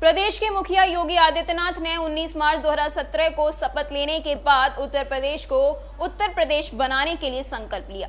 प्रदेश के मुखिया योगी आदित्यनाथ ने 19 मार्च 2017 को शपथ लेने के बाद उत्तर प्रदेश को उत्तर प्रदेश बनाने के लिए संकल्प लिया।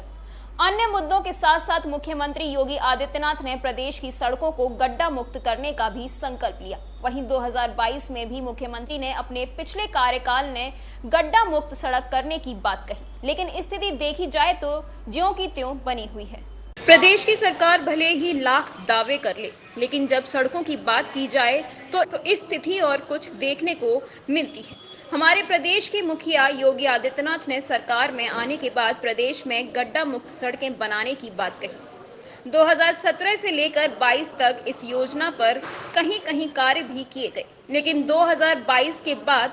अन्य मुद्दों के साथ साथ मुख्यमंत्री योगी आदित्यनाथ ने प्रदेश की सड़कों को गड्ढा मुक्त करने का भी संकल्प लिया। वहीं 2022 में भी मुख्यमंत्री ने अपने पिछले कार्यकाल ने गड्ढा मुक्त सड़क करने की बात कही, लेकिन स्थिति देखी जाए तो ज्यों की त्यों बनी हुई है। प्रदेश की सरकार भले ही लाख दावे कर ले, लेकिन जब सड़कों की बात की जाए तो इस स्थिति और कुछ देखने को मिलती है। हमारे प्रदेश के मुखिया योगी आदित्यनाथ ने सरकार में आने के बाद प्रदेश में गड्ढा मुक्त सड़कें बनाने की बात कही। 2017 से लेकर 22 तक इस योजना पर कहीं कहीं कार्य भी किए गए, लेकिन 2022 के बाद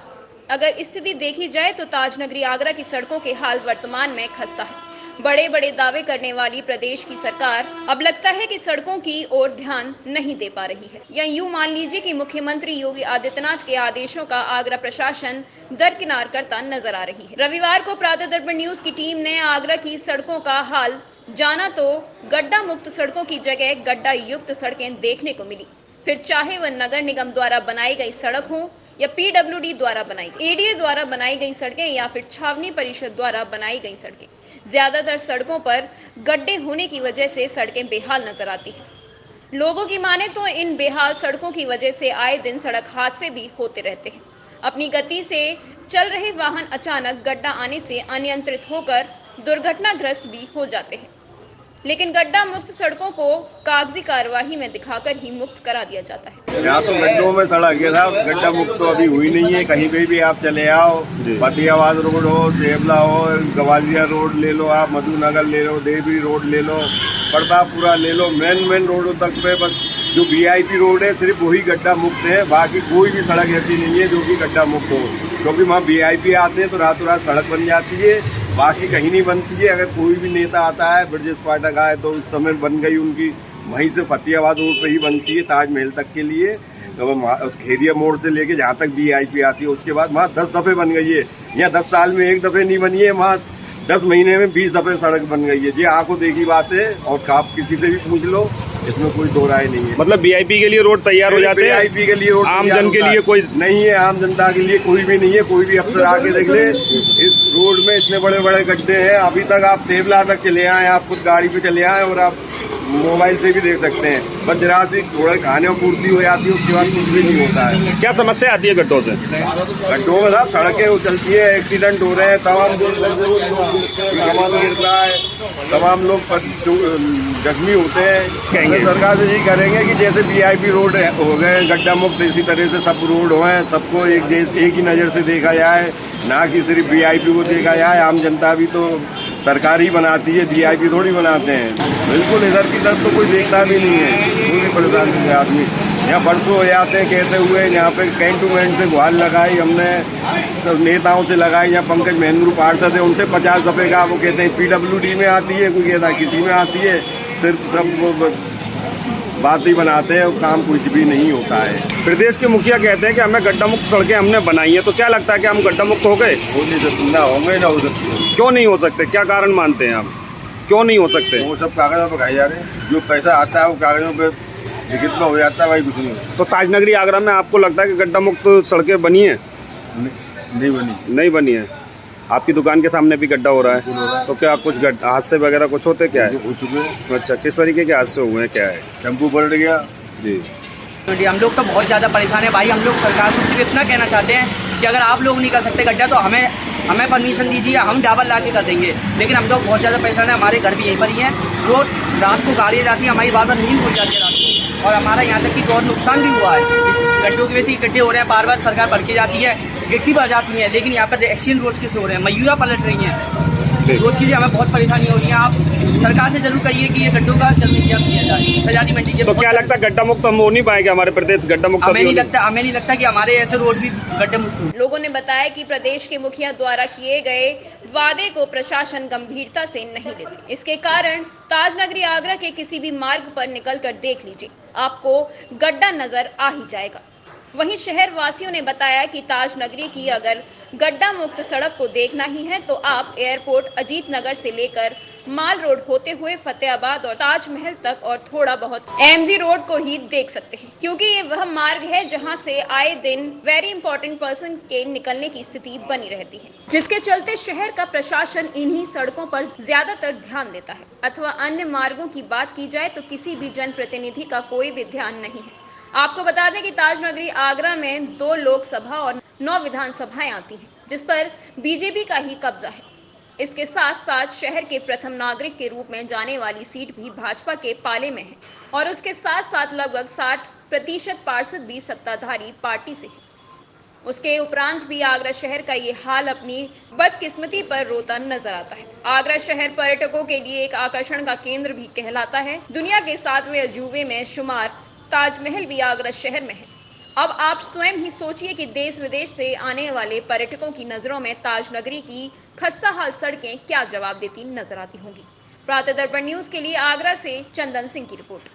अगर स्थिति देखी जाए तो ताजनगरी आगरा की सड़कों के हाल वर्तमान में खस्ता है। बड़े बड़े दावे करने वाली प्रदेश की सरकार अब लगता है कि सड़कों की ओर ध्यान नहीं दे पा रही है, या यूं मान लीजिए कि मुख्यमंत्री योगी आदित्यनाथ के आदेशों का आगरा प्रशासन दरकिनार करता नजर आ रही है। रविवार को प्रातः दर्पण न्यूज की टीम ने आगरा की सड़कों का हाल जाना तो गड्ढा मुक्त सड़कों की जगह गड्ढा युक्त सड़कें देखने को मिली। फिर चाहे वह नगर निगम द्वारा बनाई गई सड़क हो या PWD द्वारा बनाई गई, ADA द्वारा बनाई गई सड़कें या फिर छावनी परिषद द्वारा बनाई गई सड़कें, ज्यादातर सड़कों पर गड्ढे होने की वजह से सड़कें बेहाल नजर आती हैं। लोगों की माने तो इन बेहाल सड़कों की वजह से आए दिन सड़क हादसे भी होते रहते हैं। अपनी गति से चल रहे वाहन अचानक गड्ढा आने से अनियंत्रित होकर दुर्घटनाग्रस्त भी हो जाते हैं, लेकिन गड्ढा मुक्त सड़कों को कागजी कार्यवाही में दिखाकर ही मुक्त करा दिया जाता है। यहाँ तो गड्ढों में सड़क है साहब, गड्ढा मुक्त तो अभी हुई नहीं है। कहीं पे भी आप चले आओ, फतेहाबाद रोड हो, सेबला हो, ग्वालियर रोड ले लो, आप मधुनगर ले लो, देवरी रोड ले लो, प्रतापपुरा ले लो, मेन रोडों तक पे बस जो VIP रोड है सिर्फ वही गड्ढा मुक्त है। बाकी कोई भी सड़क ऐसी नहीं है जो कि गड्ढा मुक्त हो, क्योंकि वहाँ VIP आते हैं तो रातों रात सड़क बन जाती है, बाकी कहीं नहीं बनती है। अगर कोई भी नेता आता है, ब्रजेश पाठक आए तो उस समय बन गई उनकी, वहीं से फतेहाबाद रोड पे ही बनती है ताजमहल तक के लिए। तो उस खेरिया मोड़ से लेके जहाँ तक VIP आती है, उसके बाद वहाँ 10 दफे बन गई है। यहाँ 10 साल में 1 दफे नहीं बनी है, वहाँ 10 महीने में 20 दफे सड़क बन गई है। ये आंखों देखी बात है और आप किसी से भी पूछ लो, इसमें कोई दो राय नहीं है। मतलब VIP के लिए रोड तैयार हो जाते हैं, VIP के लिए रोड आम जन के लिए कोई नहीं है, आम जनता के लिए कोई भी नहीं है। कोई भी अफसर आके देख ले, इस रोड में इतने बड़े बड़े गड्ढे हैं। अभी तक आप सेबला तक चले आए, आप खुद गाड़ी पे चले आए और आप मोबाइल से भी देख सकते हैं। बस जरा सी थोड़े खाने और पूर्ति हो जाती है, उसके बाद कुछ भी नहीं होता है। क्या समस्या आती है गड्ढों से? गड्ढों में साहब सड़कें उछलती है, एक्सीडेंट हो रहे हैं, तमाम सामान गिरता है, तमाम लोग जख्मी होते हैं। सरकार से यही करेंगे कि जैसे VIP रोड हो गए गड्ढा मुक्त, इसी तरह से सब रोड हो, सबको एक ही नज़र से देखा जाए, ना कि सिर्फ VIP को देखा जाए। आम जनता भी तो सरकार ही बनाती है, VIP थोड़ी बनाते हैं। बिल्कुल इधर की तरफ तो कोई देखता भी नहीं है, कोई भी परेशान है आदमी। यहाँ बरसों हो जाते हैं कहते हुए, यहाँ पे कैंटोनमेंट से गुहार लगाई हमने, तो नेताओं से लगाई। यहाँ पंकज महेंद्र पार्षद है, उनसे 50 दफे का वो कहते हैं PWD में आती है, कोई कहता है किसी में आती है, सिर्फ सब बात ही बनाते हैं और काम कुछ भी नहीं होता है। प्रदेश के मुखिया कहते हैं कि हमें गड्ढा मुक्त सड़कें हमने बनाई है, तो क्या लगता है कि हम गड्ढा मुक्त हो गए? हो नहीं सकते, ना होंगे ना हो सकते। क्यों नहीं हो सकते? क्या कारण मानते हैं आप, क्यों नहीं हो सकते? वो सब कागजों पर खाए जा रहे हैं, जो पैसा आता है वो कागजों पे लिखित में हो जाता है, भाई कुछ नहीं। तो ताजनगरी आगरा में आपको लगता है कि गड्ढा मुक्त सड़कें बनी है? नहीं बनी, नहीं बनी है। आपकी दुकान के सामने भी गड्ढा हो रहा है, तो क्या कुछ हादसे वगैरह कुछ होते क्या है? हो चुके हैं। अच्छा, किस तरीके के हादसे हुए हैं, क्या है? टेम्पू पलट गया जी। हम लोग तो बहुत ज़्यादा परेशान है भाई। हम लोग सरकार से सिर्फ इतना कहना चाहते हैं कि अगर आप लोग नहीं कर सकते गड्ढा तो हमें परमिशन दीजिए, हम डाबल ला के कर देंगे। लेकिन हम लोग बहुत ज़्यादा परेशान है, हमारे घर भी यहीं पर ही हैं। रोज रात को गाड़ियाँ जाती हैं, हमारी बार बार नींद हो जाती है रात को, और हमारा यहाँ तक कि बहुत नुकसान भी हुआ है। इस गड्ढों की वजह से गड्ढे हो रहे हैं, बार बार सरकार भर के जाती है, गिट्टी भर जाती है, लेकिन यहाँ पर एक्सीडेंट रोज कैसे हो रहे हैं, मयूरा पलट रही हैं, रोज चीज़ें हमें बहुत परेशानी हो रही है। आप सरकार से जरूर कहिए कि ये गड्ढों का जल्द इंतजाम किया जाए। सजादी मंडी तो क्या लगता है गड्ढा मुक्त हम हो नहीं पाएंगे? हमारे प्रदेश गड्ढा मुक्त हमें नहीं लगता कि हमारे ऐसे रोड भी गड्ढे मुक्त। लोगों ने बताया कि प्रदेश के मुखिया द्वारा किए गए वादे को प्रशासन गंभीरता से नहीं लेते। इसके कारण ताजनगरी आगरा के किसी भी मार्ग पर निकलकर देख लीजिए, आपको गड्ढा नजर आ ही जाएगा। वहीं शहर वासियों ने बताया कि ताजनगरी की अगर गड्ढा मुक्त सड़क को देखना ही है तो आप एयरपोर्ट अजीत नगर से लेकर माल रोड होते हुए फतेहाबाद और ताजमहल तक और थोड़ा बहुत एमजी रोड को ही देख सकते हैं, क्योंकि ये वह मार्ग है जहां से आए दिन वेरी इंपॉर्टेंट पर्सन के निकलने की स्थिति बनी रहती है, जिसके चलते शहर का प्रशासन इन्हीं सड़कों पर ज्यादातर ध्यान देता है। अथवा अन्य मार्गों की बात की जाए तो किसी भी जनप्रतिनिधि का कोई भी ध्यान नहीं है। आपको बता दें कि ताजनगरी आगरा में 2 लोकसभा और 9 विधानसभाएं आती हैं, जिस पर बीजेपी का ही कब्जा है। इसके साथ साथ शहर के प्रथम नागरिक के रूप में जाने वाली सीट भी भाजपा के पाले में है और उसके साथ साथ लगभग 60% पार्षद भी सत्ताधारी पार्टी से है। उसके उपरांत भी आगरा शहर का ये हाल अपनी बदकिस्मती पर रोता नजर आता है। आगरा शहर पर्यटकों के लिए एक आकर्षण का केंद्र भी कहलाता है। दुनिया के 7वें अजूबे में शुमार ताजमहल भी आगरा शहर में है। अब आप स्वयं ही सोचिए कि देश विदेश से आने वाले पर्यटकों की नजरों में ताजनगरी की खस्ताहाल सड़कें क्या जवाब देती नजर आती होंगी। प्रातः दर्पण न्यूज के लिए आगरा से चंदन सिंह की रिपोर्ट।